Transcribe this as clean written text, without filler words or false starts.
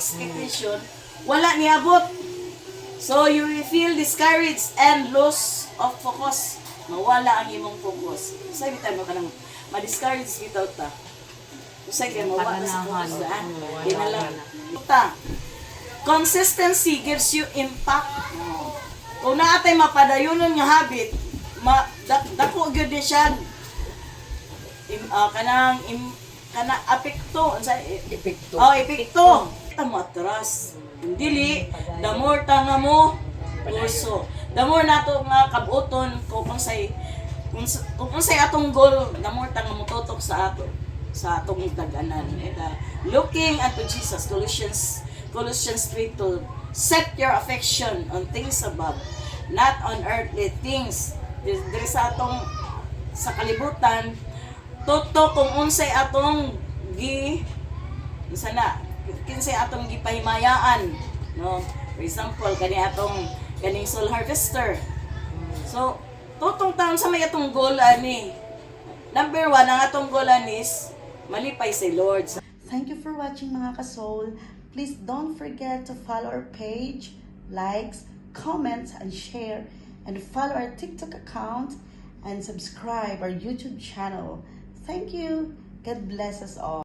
expectation, wala niabot. So you will feel discouraged and loss of focus. Mawala ang imong focus. Sabi tayo mo ka nang ma-discourage without ta. Usay kay mawala sa focus na. Di na lang. Consistency gives you impact. Kung naatay mapadayonon nga habit, dako gyud ni siya. Kanang apekto. Epekto. Oh, epekto. Tamo atras. Dili, the more tanga mo, puso. The more nato nga kabuton kung unsay atong goal, the more tanga mo tutok sa atong daganan. Looking unto Jesus, Colossians 3:12. Set your affection on things above, not on earthly things. Diri sa atong sa kalibutan, tutok kung unsay atong kinsay atong gipahimayaan, no? For example, kaning soul harvester. So, tutong taon sa may atong goal ani. Number 1, ang atong goal is malipay si Lord. Thank you for watching mga ka-soul. Please don't forget to follow our page, likes, comments, and share, and follow our TikTok account and subscribe our YouTube channel. Thank you. God bless us all.